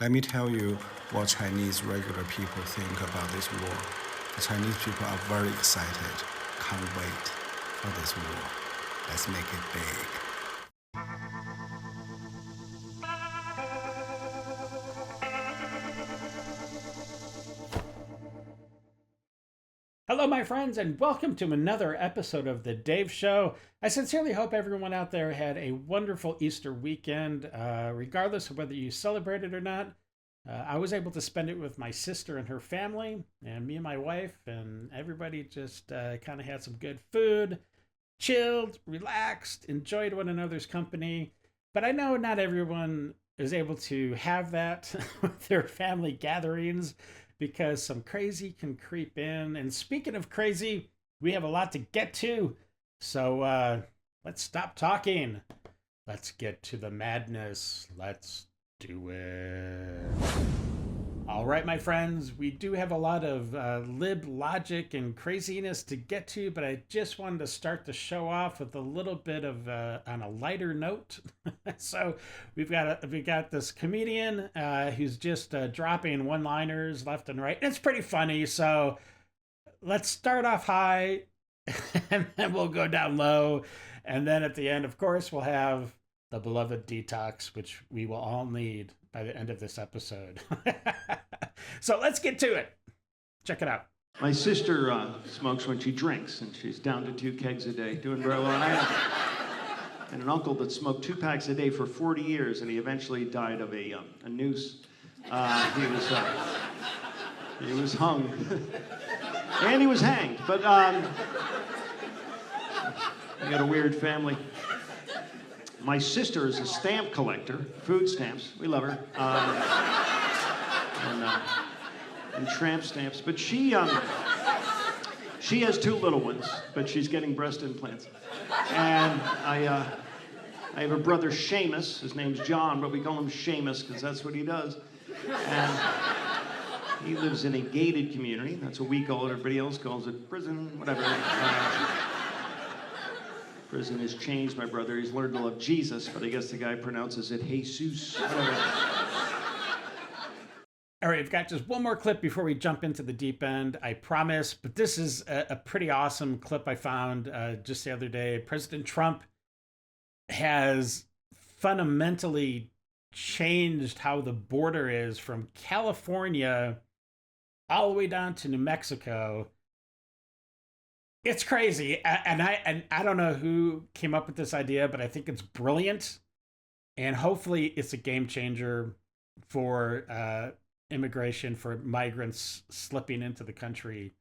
Let me tell you what Chinese regular people think about this war. The Chinese people are very excited, can't wait for this war. Let's make it big. Hello, my friends, and welcome to another episode of The Dave Show. I sincerely hope everyone out there had a wonderful Easter weekend, regardless of whether you celebrated or not. I was able to spend it with my sister and her family, and me and my wife, and everybody just kind of had some good food, chilled, relaxed, enjoyed one another's company. But I know not everyone is able to have that with their family gatherings because some crazy can creep in. And speaking of crazy, we have a lot to get to. So let's stop talking. Let's get to the madness. Let's do it. All right, my friends, we do have a lot of lib logic and craziness to get to, but I just wanted to start the show off with a little bit of on a lighter note. So we've got this comedian who's just dropping one-liners left and right. It's pretty funny. So let's start off high, and then we'll go down low, and then at the end, of course, we'll have the beloved detox, which we will all need by the end of this episode. So let's get to it. Check it out. My sister smokes when she drinks, and she's down to 2 kegs a day, doing very well. And I had an uncle that smoked 2 packs a day for 40 years, and he eventually died of a noose. He was hung, and he was hanged. But we got a weird family. My sister is a stamp collector, food stamps. We love her. And tramp stamps. But she has 2 little ones, but she's getting breast implants. And I have a brother, Seamus. His name's John, but we call him Seamus because that's what he does. And he lives in a gated community. That's what we call it. Everybody else calls it prison, whatever. Prison has changed my brother. He's learned to love Jesus, but I guess the guy pronounces it Jesus. Whatever. All right, we've got just one more clip before we jump into the deep end, I promise. But this is a pretty awesome clip I found just the other day. President Trump has fundamentally changed how the border is from California all the way down to New Mexico. It's crazy, and I don't know who came up with this idea, but I think it's brilliant, and hopefully it's a game changer for immigration, for migrants slipping into the country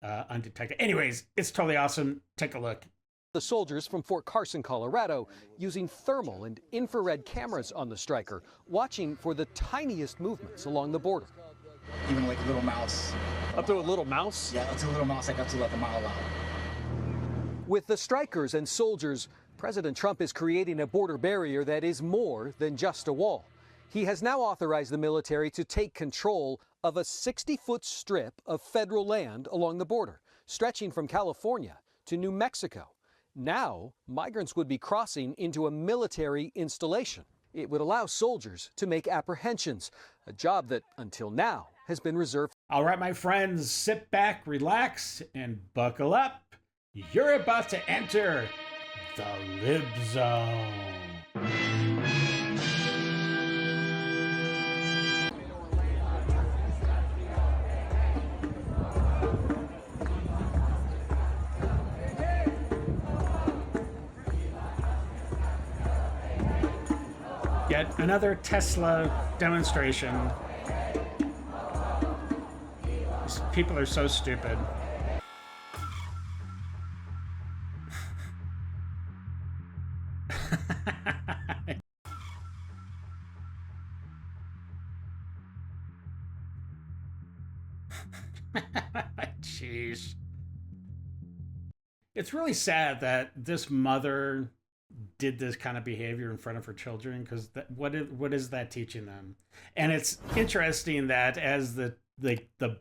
undetected. Anyways, it's totally awesome. Take a look. The soldiers from Fort Carson, Colorado, using thermal and infrared cameras on the striker, watching for the tiniest movements along the border. Even like a little mouse. Up to a little mouse? Yeah, up to a little mouse, like up to like a mile out. With the strikers and soldiers, President Trump is creating a border barrier that is more than just a wall. He has now authorized the military to take control of a 60-foot strip of federal land along the border, stretching from California to New Mexico. Now, migrants would be crossing into a military installation. It would allow soldiers to make apprehensions, a job that, until now, has been reserved. All right, my friends, sit back, relax, and buckle up. You're about to enter the Lib Zone. Yet another Tesla demonstration. These people are so stupid. Jeez. It's really sad that this mother did this kind of behavior in front of her children, because what is that teaching them? And it's interesting that as the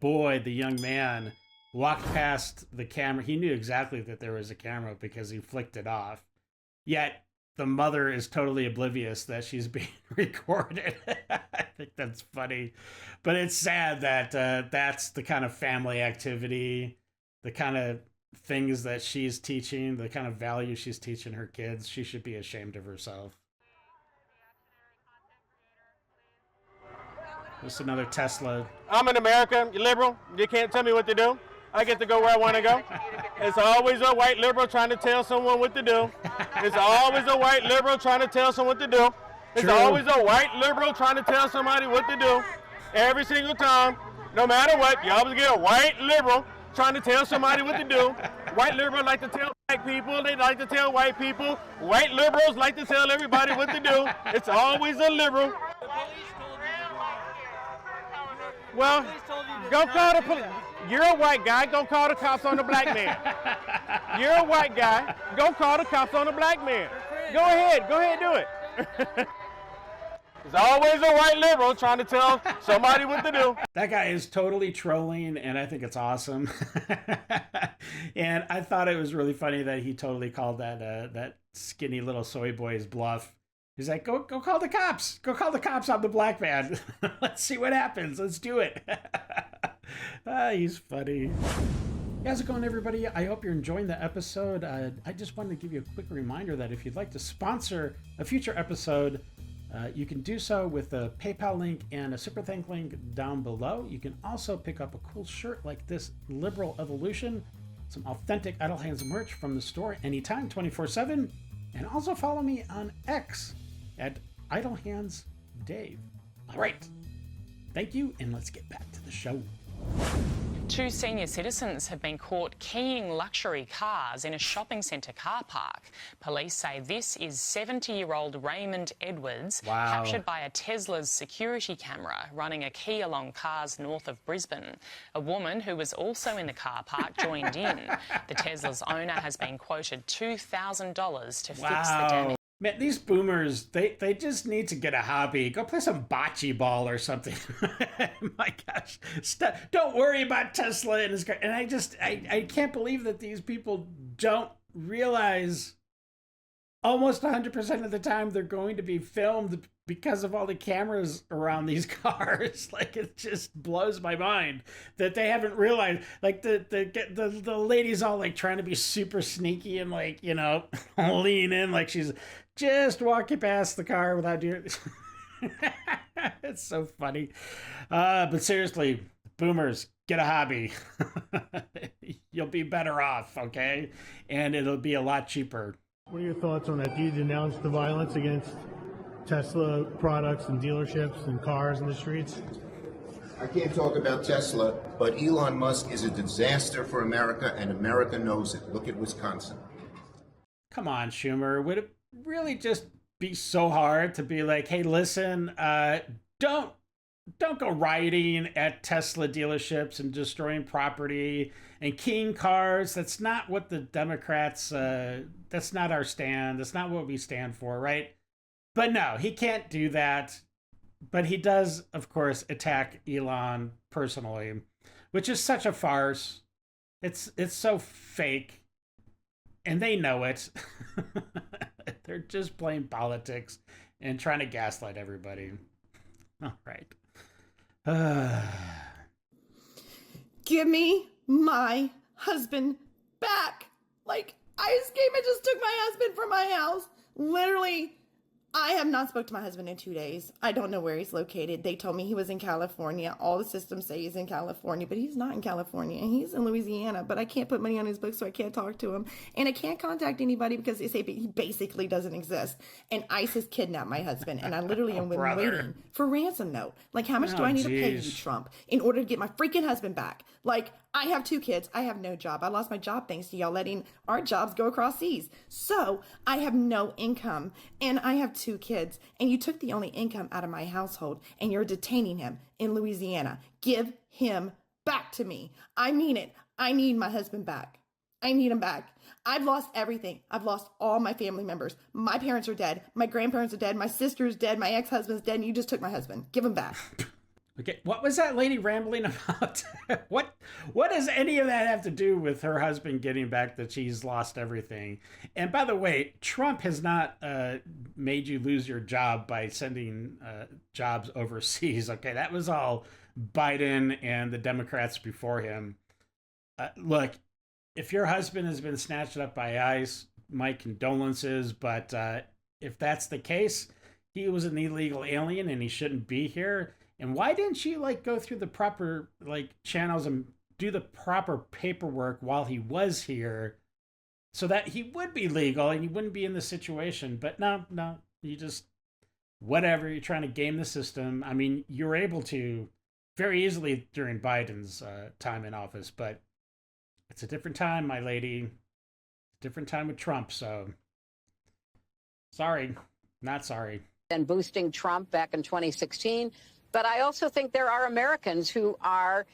boy, the young man, walked past the camera, he knew exactly that there was a camera because he flicked it off. Yet the mother is totally oblivious that she's being recorded. I think that's funny, but it's sad that that's the kind of family activity, the kind of things that she's teaching, the kind of value she's teaching her kids. She should be ashamed of herself. Just another Tesla. I'm in America, you liberal. You can't tell me what to do. I get to go where I want to go. It's always a white liberal trying to tell someone what to do. It's always a white liberal trying to tell someone what to do. It's True. always a white liberal trying to tell somebody what to do. Every single time, no matter what, you always get a white liberal trying to tell somebody what to do. White liberals like to tell black people, they like to tell white people. White liberals like to tell everybody what to do. It's always a liberal. Well, go call the police. You're a white guy, go call the cops on the black man. You're a white guy, go call the cops on the black man. Go ahead, do it. There's always a white liberal trying to tell somebody what to do. That guy is totally trolling, and I think it's awesome. And I thought it was really funny that he totally called that skinny little soy boy's bluff. He's like, go call the cops. Go call the cops on the black man. Let's see what happens. Let's do it. He's funny. How's it going, everybody? I hope you're enjoying the episode. I just wanted to give you a quick reminder that if you'd like to sponsor a future episode, you can do so with a PayPal link and a Super Thank link down below. You can also pick up a cool shirt like this Liberal Evolution, some authentic Idle Hands merch from the store anytime, 24/7. And also follow me on X at Idle Hands Dave. All right. Thank you, and let's get back to the show. 2 senior citizens have been caught keying luxury cars in a shopping centre car park. Police say this is 70-year-old Raymond Edwards, Wow. captured by a Tesla's security camera running a key along cars north of Brisbane. A woman who was also in the car park joined in. The Tesla's owner has been quoted $2,000 to fix the damage. Man, these boomers, they just need to get a hobby. Go play some bocce ball or something. My gosh. Don't worry about Tesla and his car. And I can't believe that these people don't realize almost 100% of the time they're going to be filmed because of all the cameras around these cars. Like, it just blows my mind that they haven't realized. Like, the lady's all like trying to be super sneaky and, like, you know, lean in like she's just walking past the car without doing it's so funny. But seriously, boomers, get a hobby. You'll be better off, okay? And it'll be a lot cheaper. What are your thoughts on that? Do you denounce the violence against Tesla products and dealerships and cars in the streets? I can't talk about Tesla, but Elon Musk is a disaster for America, and America knows it. Look at Wisconsin. Come on, Schumer. Would it really just be so hard to be like, hey, listen, don't go rioting at Tesla dealerships and destroying property and keying cars. That's not what the Democrats, that's not our stand. That's not what we stand for, right? But no, he can't do that. But he does, of course, attack Elon personally, which is such a farce. It's so fake. And they know it. They're just playing politics and trying to gaslight everybody. All right. Give me my husband back. Like, ICE came and just took my husband from my house. Literally, I have not spoke to my husband in 2 days. I don't know where he's located. They told me he was in California. All the systems say he's in California, but he's not in California. And he's in Louisiana, but I can't put money on his books, so I can't talk to him. And I can't contact anybody because they say he basically doesn't exist. And ICE has kidnapped my husband. And I literally am waiting for ransom note. Like, how much do I need to pay you, Trump, in order to get my freaking husband back? Like, I have 2 kids. I have no job. I lost my job thanks to y'all letting our jobs go across seas. So I have no income and I have 2 kids, and you took the only income out of my household and you're detaining him in Louisiana. Give him back to me. I mean it. I need my husband back. I need him back. I've lost everything. I've lost all my family members. My parents are dead. My grandparents are dead. My sister's dead. My ex-husband's dead. And you just took my husband. Give him back. Okay, what was that lady rambling about? What does any of that have to do with her husband getting back that she's lost everything? And by the way, Trump has not made you lose your job by sending jobs overseas. Okay, that was all Biden and the Democrats before him. Look, if your husband has been snatched up by ICE, my condolences. But if that's the case, he was an illegal alien and he shouldn't be here. And why didn't you go through the proper channels and do the proper paperwork while he was here so that he would be legal and he wouldn't be in this situation? But no, you just, whatever, you're trying to game the system. I mean, you were able to very easily during Biden's time in office, but it's a different time, my lady. Different time with Trump, so sorry, not sorry. And boosting Trump back in 2016. But I also think there are Americans who are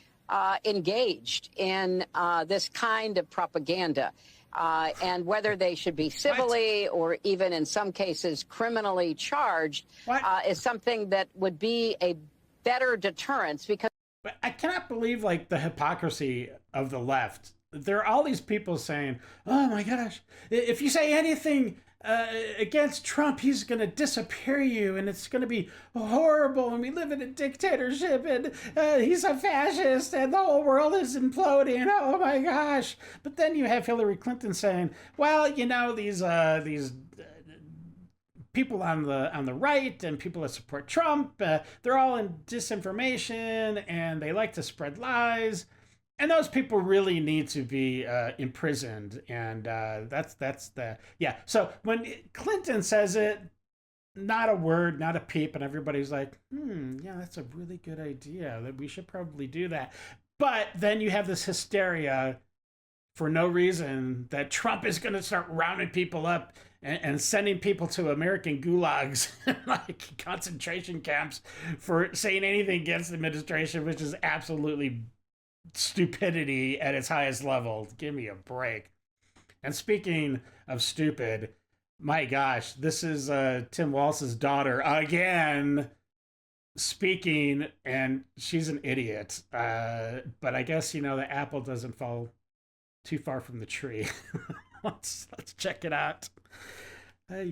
engaged in this kind of propaganda. And whether they should be civilly or even in some cases criminally charged is something that would be a better deterrence. Because but I cannot believe the hypocrisy of the left. There are all these people saying, oh my gosh, if you say anything against Trump, he's going to disappear you and it's going to be horrible and we live in a dictatorship and he's a fascist and the whole world is imploding. Oh my gosh. But then you have Hillary Clinton saying, well, these people on the right and people that support Trump, they're all in disinformation and they like to spread lies. And those people really need to be imprisoned, and that's the yeah. So when Clinton says it, not a word, not a peep, and everybody's like, yeah, that's a really good idea. That we should probably do that. But then you have this hysteria for no reason that Trump is going to start rounding people up and sending people to American gulags, like concentration camps, for saying anything against the administration, which is absolutely stupidity at its highest level. Give me a break. And speaking of stupid, my gosh, this is Tim Walz's daughter again speaking, and she's an idiot. But I guess the apple doesn't fall too far from the tree. let's check it out. If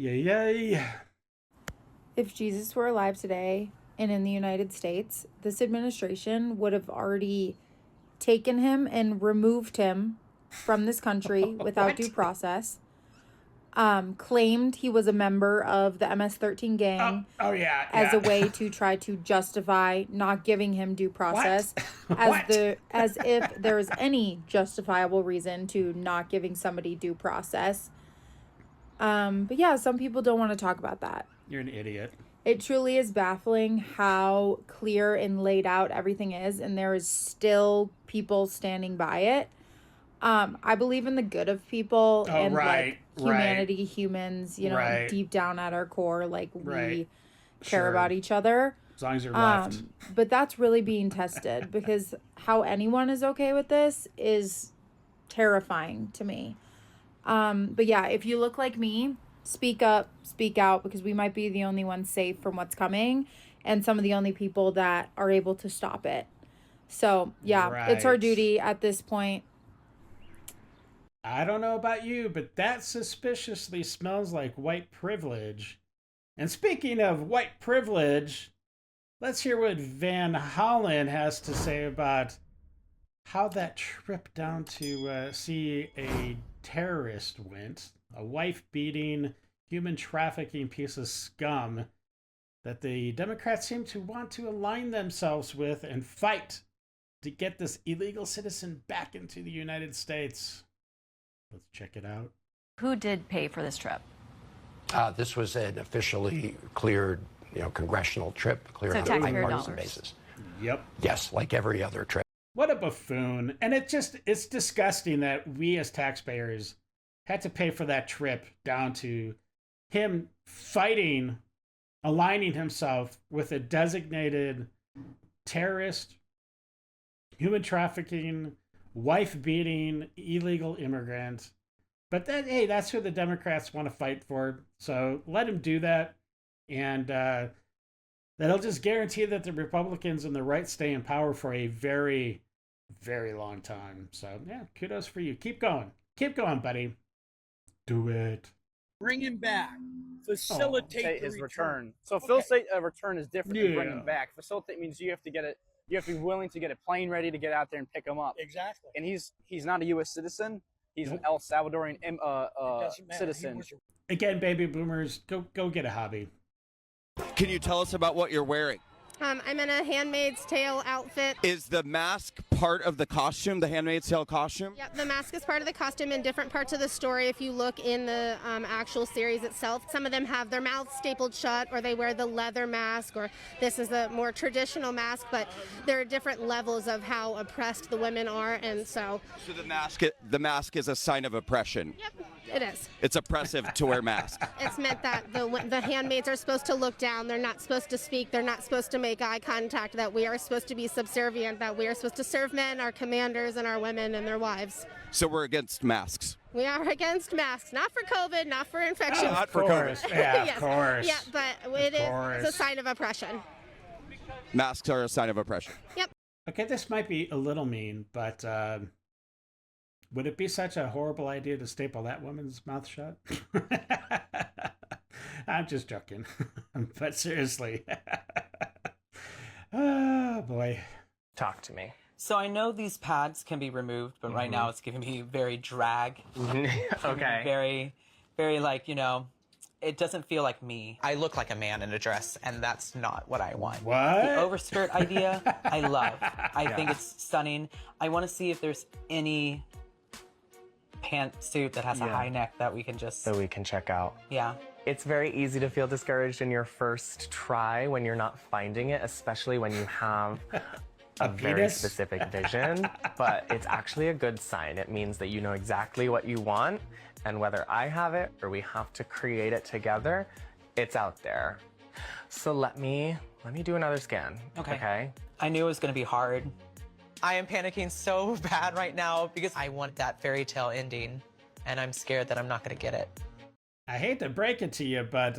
Jesus were alive today and in the United States, this administration would have already taken him and removed him from this country without due process. Claimed he was a member of the MS-13 gang as a way to try to justify not giving him due process, as if there is any justifiable reason to not giving somebody due process. But yeah, some people don't want to talk about that. You're an idiot. It truly is baffling how clear and laid out everything is, and there is still people standing by it. I believe in the good of people and humanity, humans, deep down at our core, we care about each other. As long as you're left. But that's really being tested because how anyone is okay with this is terrifying to me. But yeah, if you look like me, speak up, speak out, because we might be the only ones safe from what's coming and some of the only people that are able to stop it. So yeah, it's our duty at this point. I don't know about you, but that suspiciously smells like white privilege. And speaking of white privilege, let's hear what Van Hollen has to say about how that trip down to see a terrorist went. A wife-beating, human trafficking piece of scum that the Democrats seem to want to align themselves with and fight to get this illegal citizen back into the United States. Let's check it out. Who did pay for this trip? This was an officially cleared, congressional trip, cleared on a bipartisan basis. Yep. Yes, like every other trip. What a buffoon. And it's disgusting that we as taxpayers had to pay for that trip down to him fighting, aligning himself with a designated terrorist, human trafficking, wife-beating, illegal immigrant. But then, hey, that's who the Democrats want to fight for. So let him do that. And that'll just guarantee that the Republicans and the right stay in power for a very, very long time. So, yeah, kudos for you. Keep going. Keep going, buddy. Do it. Bring him back. Facilitate his the return. So facilitate a return is different than bring Yeah. him back. Facilitate means you have to get it. You have to be willing to get a plane ready to get out there and pick him up. Exactly. And he's not a U.S. citizen. He's Nope. an El Salvadorian Doesn't matter. citizen. Again, baby boomers, go get a hobby. Can you tell us about what you're wearing? I'm in a Handmaid's Tale outfit. Is the mask part of the costume, the Handmaid's Tale costume? Yep, the mask is part of the costume in different parts of the story. If you look in the actual series itself, some of them have their mouths stapled shut, or they wear the leather mask, or this is the more traditional mask, but there are different levels of how oppressed the women are, and so... So the mask is a sign of oppression. Yep, it is. It's oppressive to wear masks. It's meant that the handmaids are supposed to look down, they're not supposed to speak, they're not supposed to make eye contact, that we are supposed to be subservient, that we are supposed to serve men, our commanders, and our women and their wives. So we're against masks. We are against masks, not for COVID, not for infections. Not for COVID. Yeah, Yes. of course. Yeah, but it's a sign of oppression. Masks are a sign of oppression. Yep. Okay, this might be a little mean, but would it be such a horrible idea to staple that woman's mouth shut? I'm just joking. But seriously. Oh, boy. Talk to me. So I know these pads can be removed, but right now it's giving me very drag. Okay. Very, very like, you know, it doesn't feel like me. I look like a man in a dress, and that's not what I want. What? The overskirt idea, I love. I think it's stunning. I want to see if there's any pantsuit that has a high neck that we can just... So we can check out. Yeah. It's very easy to feel discouraged in your first try when you're not finding it, especially when you have a very penis? specific vision. But it's actually a good sign. It means that you know exactly what you want, and whether I have it or we have to create it together, it's out there. So let me do another scan. Okay. I knew it was going to be hard. I am panicking so bad right now because I want that fairy tale ending, and I'm scared that I'm not going to get it. I hate to break it to you, but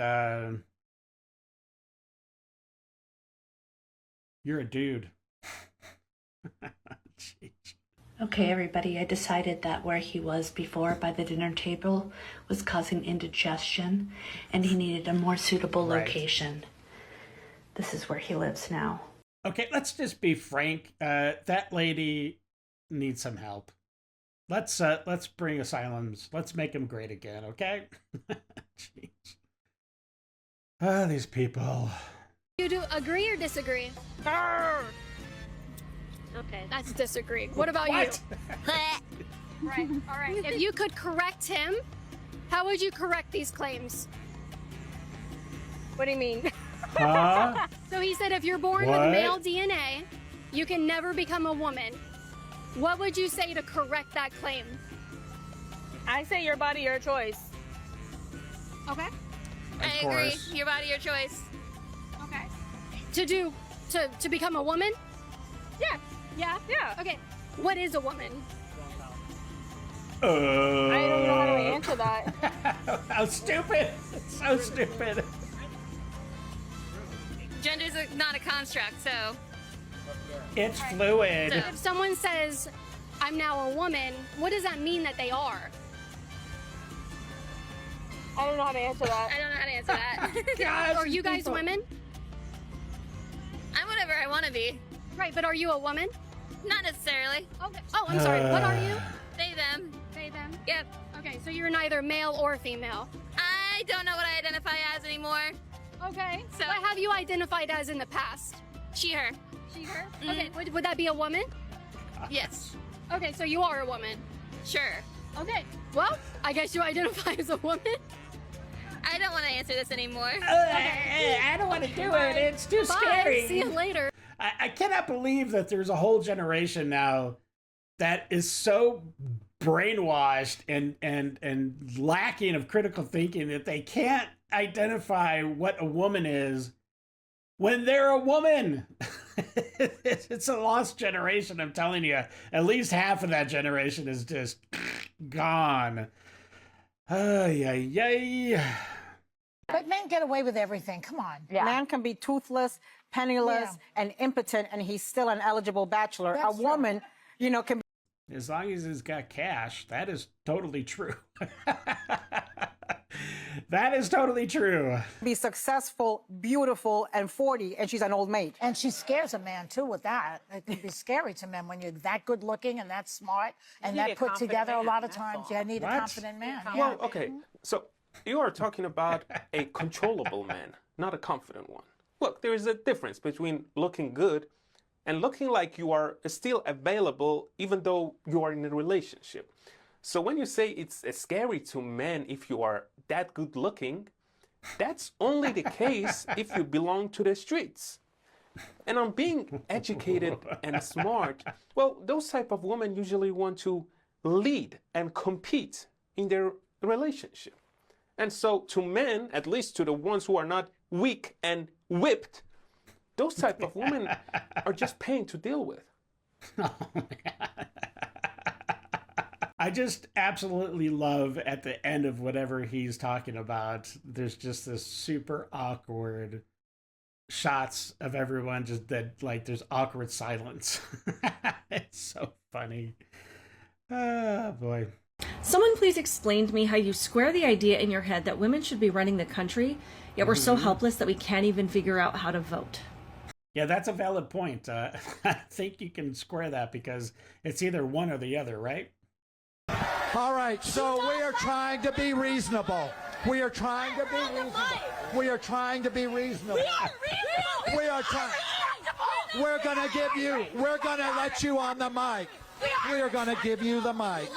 you're a dude. Jeez. Okay, everybody, I decided that where he was before by the dinner table was causing indigestion, and he needed a more suitable location. This is where he lives now. Okay, let's just be frank. That lady needs some help. Let's bring asylums. Let's make them great again, okay? Jeez. Ah, these people. You do agree or disagree? Okay, that's disagree. What about you? Right, all right. If you could correct him, how would you correct these claims? What do you mean? Huh? So he said if you're born with male DNA, you can never become a woman. What would you say to correct that claim? I say your body, your choice. Okay. I agree. Your body, your choice. Okay. To become a woman? Yeah. Yeah? Yeah. Okay. What is a woman? I don't know how to answer that. How stupid! So stupid. Gender's not a construct, so. It's fluid. So if someone says, I'm now a woman, what does that mean that they are? I don't know how to answer that. I don't know how to answer that. Gosh, Are you guys women? I'm whatever I want to be. Right, but are you a woman? Not necessarily. Okay. Oh, I'm sorry. What are you? They, them. They, them? Yep. Okay, so you're neither male or female. I don't know what I identify as anymore. Okay. So what have you identified as in the past? She, her. She, her? Okay, would that be a woman? Yes. Okay, so you are a woman. Sure. Okay, well, I guess you identify as a woman. I don't want to answer this anymore. I don't want to do it. It's too scary. See you later. I cannot believe that there's a whole generation now that is so brainwashed and lacking of critical thinking that they can't identify what a woman is when they're a woman. It's a lost generation, I'm telling you. At least half of that generation is just gone. Ay, ay, ay. But men get away with everything. Come on. Man can be toothless, penniless, and impotent, and he's still an eligible bachelor. A woman, you know, can be... As long as he's got cash, that is totally true. That is totally true. Be successful, beautiful, and 40, and she's an old maid. And she scares a man, too, with that. It can be scary to men when you're that good looking and that smart and that put together. A lot of times, you need a confident man. Well, okay, so you are talking about a controllable man, not a confident one. Look, there is a difference between looking good and looking like you are still available even though you are in a relationship. So when you say it's scary to men if you are that good looking, that's only the case if you belong to the streets. And on being educated and smart, well, those type of women usually want to lead and compete in their relationship. And so to men, at least to the ones who are not weak and whipped, those type of women are just pain to deal with. Oh, man. I just absolutely love at the end of whatever he's talking about, there's just this super awkward shots of everyone just that, like, there's awkward silence. It's so funny. Oh, boy. Someone please explain to me how you square the idea in your head that women should be running the country, yet we're so helpless that we can't even figure out how to vote. Yeah, that's a valid point. I think you can square that because it's either one or the other, right? All right, so we are trying to be reasonable. We are trying to be reasonable. We are trying to be reasonable. We are trying. We're going to give you, we're going to let you on the mic. We are going to give you the mic.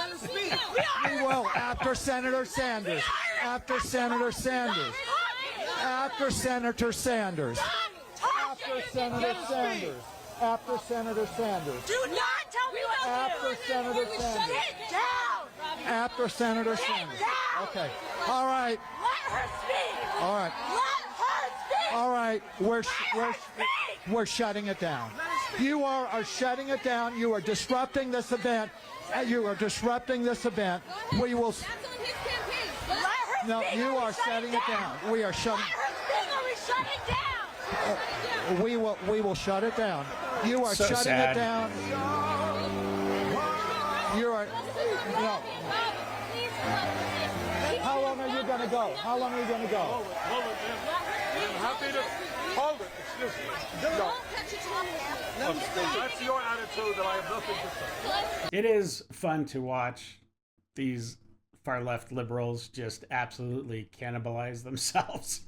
We will, after Senator Sanders. After Senator Sanders. After Senator Sanders. After Senator Sanders. After Senator Sanders. Do not tell me what After to do. Senator Shut Sanders. it down. After Senator Sanders. Okay. All right. Let her speak. All right. Let her speak. All right. We're shutting it down. You are shutting it down. You are disrupting this event. You are disrupting this event. We will. That's on his campaign. Let her No, speak. you are shutting it down. We are shutting. Let her speak or we shut it down. We will shut it down. You are So shutting sad. it down. You are. No. How long are you going to go? How long are you going to go? Hold it, man. I'm happy to hold it. Excuse me. No. That's your attitude that I have nothing to say. It is fun to watch these far left liberals just absolutely cannibalize themselves.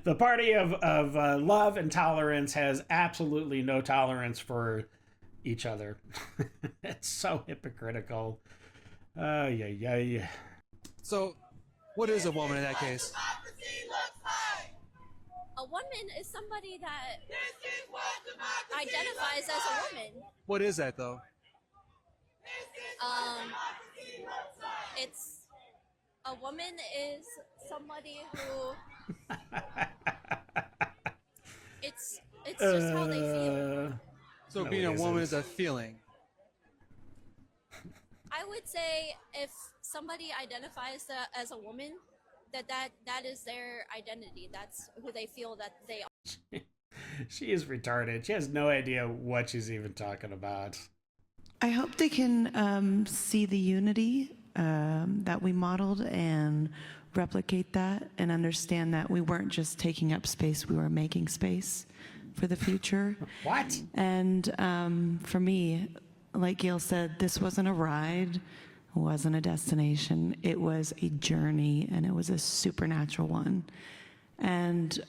The party of love and tolerance has absolutely no tolerance for each other. It's so hypocritical. Yeah. So, what is a woman in that case? A woman is somebody that identifies as a woman. What is that, though? It's a woman is somebody who it's just how they feel. So No, being a it woman isn't. is a feeling. I would say if somebody identifies as a woman, that is their identity. That's who they feel that they are. She is retarded. She has no idea what she's even talking about. I hope they can see the unity that we modeled and replicate that and understand that we weren't just taking up space, we were making space for the future. What? And for me, like Gail said, this wasn't a ride, wasn't a destination. It was a journey, and it was a supernatural one. And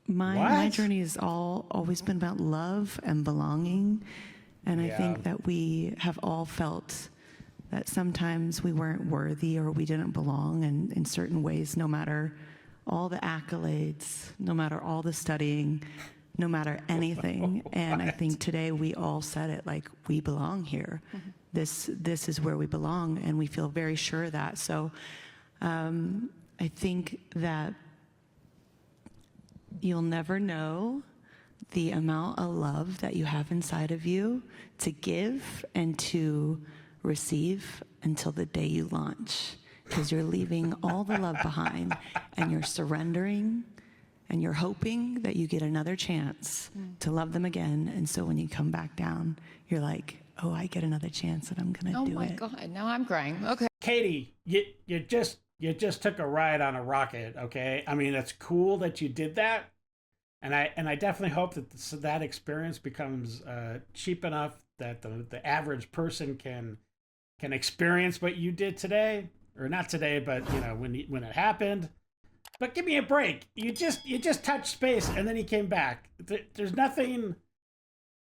my journey has always been about love and belonging. And I think that we have all felt that sometimes we weren't worthy or we didn't belong in certain ways, no matter all the accolades, no matter all the studying, no matter anything. And I think today we all said it, like, we belong here. Mm-hmm. This is where we belong, and we feel very sure of that. So I think that you'll never know the amount of love that you have inside of you to give and to receive until the day you launch. because you're leaving all the love behind and you're surrendering and you're hoping that you get another chance to love them again. And so when you come back down, you're like, oh, I get another chance and I'm going to do it. Oh my God, now I'm crying. Okay. Katie, you just took a ride on a rocket, okay? I mean, it's cool that you did that. And I definitely hope that that experience becomes cheap enough that the average person can experience what you did today, or not today, but you know when it happened. But give me a break. You just touched space and then he came back. There's nothing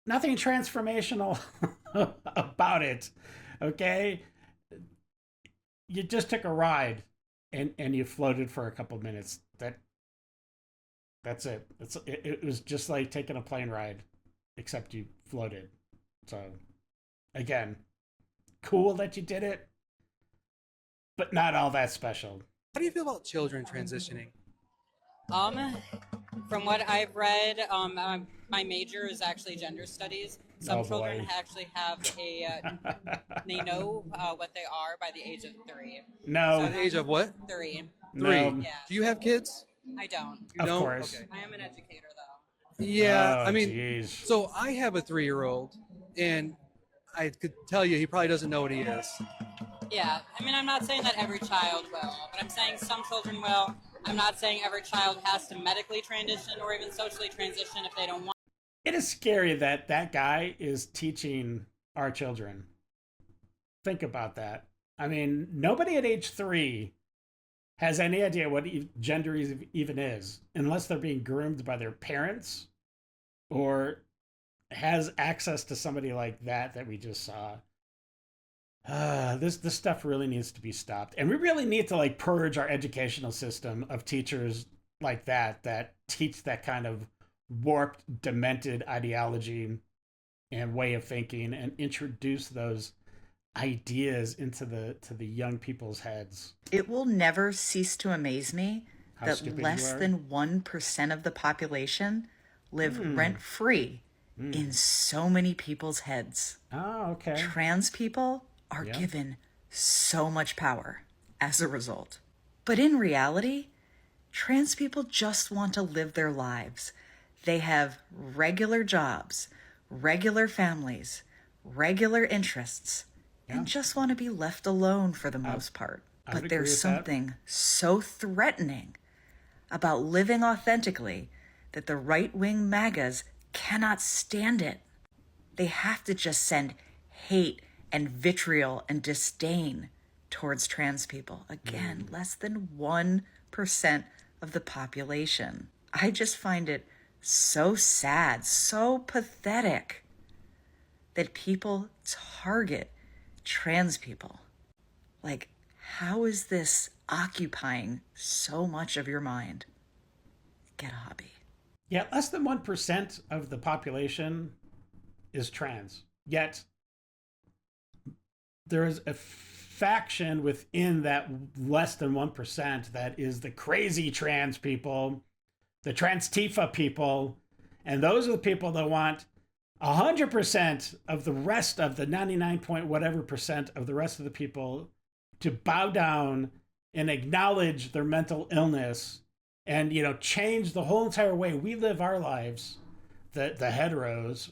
transformational about it, okay? You just took a ride and you floated for a couple minutes. That's it. It was just like taking a plane ride, except you floated. So, again, cool that you did it, but not all that special. How do you feel about children transitioning? From what I've read, my major is actually gender studies. Some children actually have they know what they are by the age of 3. No. By the age of what? 3. No. Yeah. Do you have kids? I don't. You don't? Of course. Okay. I am an educator, though. Yeah, Oh, I mean, geez. so I have a 3-year-old, and I could tell you he probably doesn't know what he is. Yeah, I mean, I'm not saying that every child will, but I'm saying some children will. I'm not saying every child has to medically transition or even socially transition if they don't want. It is scary that that guy is teaching our children. Think about that. I mean, nobody at age 3 has any idea what gender even is, unless they're being groomed by their parents or has access to somebody like that we just saw. This stuff really needs to be stopped. And we really need to like purge our educational system of teachers like that teach that kind of warped, demented ideology and way of thinking, and introduce those ideas into the young people's heads. It will never cease to amaze me that less than 1% of the population live rent-free in so many people's heads. Oh, okay. Trans people are given so much power as a result. But in reality, trans people just want to live their lives. They have regular jobs, regular families, regular interests, and just want to be left alone for the most part. But there's something so threatening about living authentically that the right-wing MAGAs cannot stand it. They have to just send hate and vitriol and disdain towards trans people. Again, less than 1% of the population. I just find it so sad, so pathetic that people target trans people. Like, how is this occupying so much of your mind? Get a hobby. Yeah, less than 1% of the population is trans. Yet there is a faction within that less than 1% that is the crazy trans people, the trans Tifa people, and those are the people that want 100% of the rest of the 99 point whatever percent of the rest of the people to bow down and acknowledge their mental illness and, you know, change the whole entire way we live our lives. The heteros,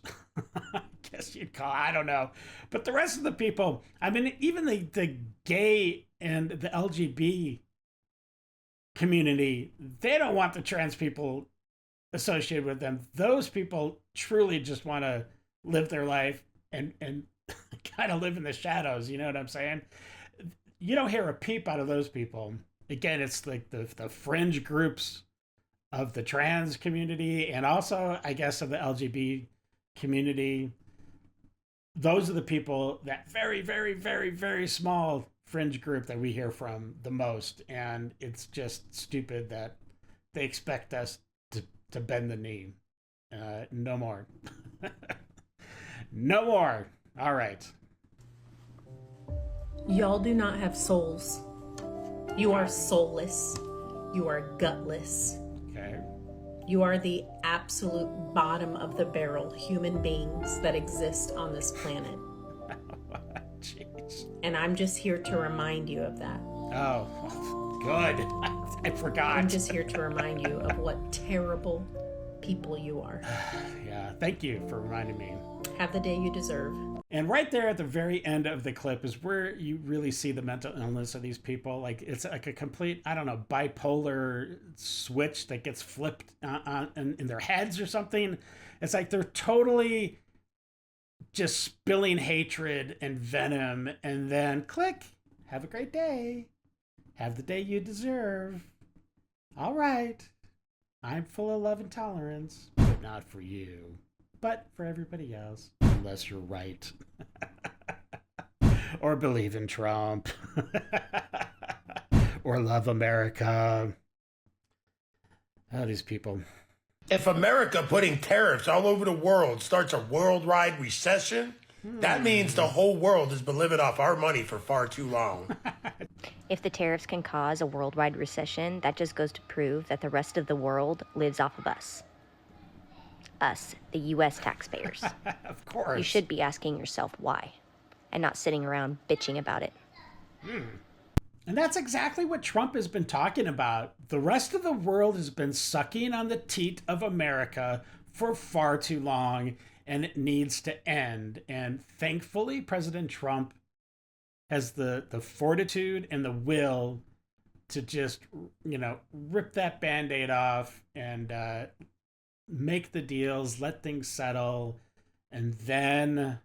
I guess you'd call, I don't know. But the rest of the people, I mean, even the gay and the LGBT community, they don't want the trans people associated with them. Those people truly just want to live their life and kind of live in the shadows. You know what I'm saying? You don't hear a peep out of those people. Again, it's like the fringe groups of the trans community and also, I guess, of the LGBT community. Those are the people, that very, very, very, very small fringe group that we hear from the most. And it's just stupid that they expect us to bend the knee. No more. No more. All right. Y'all do not have souls. You are soulless. You are gutless. Okay. You are the absolute bottom of the barrel human beings that exist on this planet. Jeez. And I'm just here to remind you of that. Oh, good. I forgot. I'm just here to remind you of what terrible people you are. Yeah, thank you for reminding me. Have the day you deserve. And right there at the very end of the clip is where you really see the mental illness of these people. Like, it's like a complete, I don't know, bipolar switch that gets flipped in their heads or something. It's like they're totally just spilling hatred and venom, and then click, have a great day. Have the day you deserve. All right. I'm full of love and tolerance, but not for you. But for everybody else, unless you're right. Or believe in Trump. Or love America. Oh, these people. If America putting tariffs all over the world starts a worldwide recession, that means the whole world has been living off our money for far too long. If the tariffs can cause a worldwide recession, that just goes to prove that the rest of the world lives off of us. Us, the U.S. taxpayers. Of course. You should be asking yourself why, and not sitting around bitching about it. And that's exactly what Trump has been talking about. The rest of the world has been sucking on the teat of America for far too long, and it needs to end. And thankfully, President Trump has the fortitude and the will to just, rip that Band-Aid off and make the deals, let things settle, and then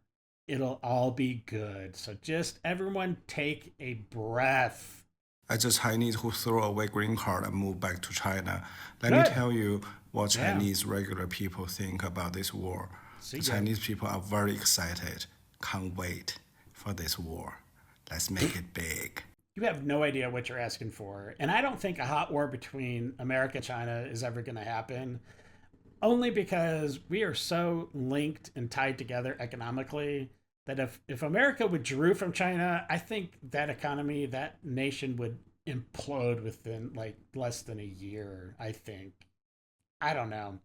it'll all be good. So just everyone take a breath. As a Chinese who threw away green card and moved back to China, let me tell you what Chinese regular people think about this war. The Chinese people are very excited, can't wait for this war. Let's make it big. You have no idea what you're asking for. And I don't think a hot war between America and China is ever going to happen. Only because we are so linked and tied together economically that if America withdrew from China, I think that economy, that nation would implode within like less than a year, I think. I don't know.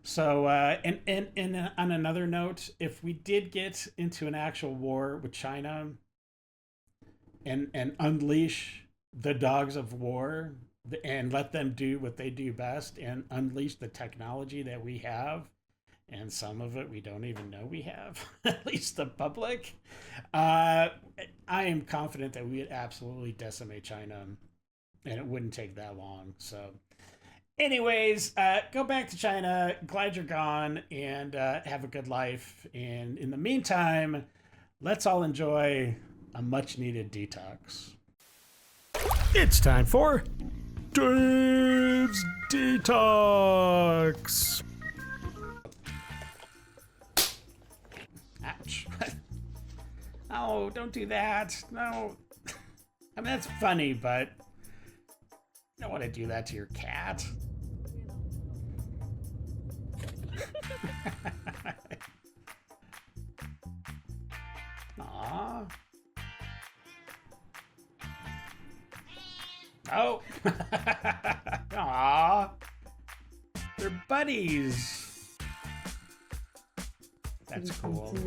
So, and on another note, if we did get into an actual war with China and unleash the dogs of war and let them do what they do best and unleash the technology that we have, and some of it we don't even know we have, at least the public, I am confident that we would absolutely decimate China, and it wouldn't take that long. So anyways, go back to China, glad you're gone, and have a good life. And in the meantime, let's all enjoy a much needed detox. It's time for Dave's Detox. Ouch. Oh, don't do that. No. I mean, that's funny, but you don't want to do that to your cat. Aww. Oh. Aww. They're buddies. That's cool.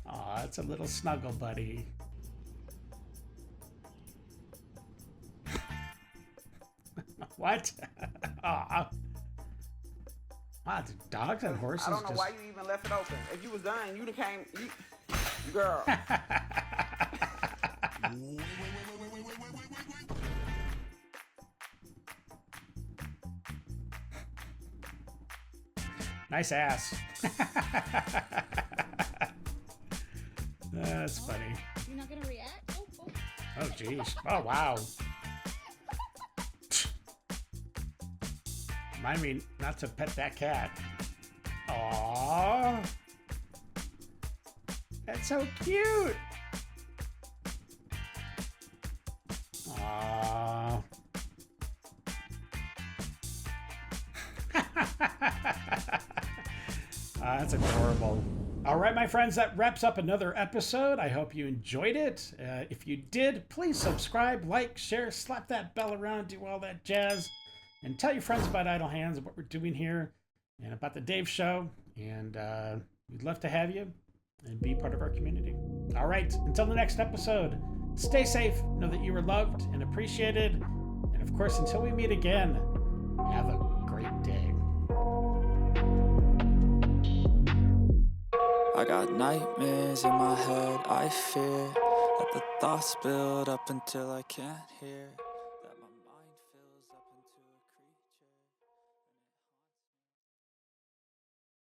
Aw, it's a little snuggle buddy. What? Aw. Wow, the dogs and horses. I don't know why you even left it open. If you was done, you'd have came. Girl. Nice ass. That's funny. You're not gonna react? Oh, jeez. Oh, wow. Remind me not to pet that cat. Aww. That's so cute. Aww. That's adorable. All right, my friends, that wraps up another episode. I hope you enjoyed it. If you did, please subscribe, like, share, slap that bell around, do all that jazz. and tell your friends about Idle Hands and what we're doing here and about the Dave Show. And we'd love to have you and be part of our community. All right, until the next episode, stay safe, know that you are loved and appreciated. And of course, until we meet again, have a great day. I got nightmares in my head, I fear that the thoughts build up until I can't hear.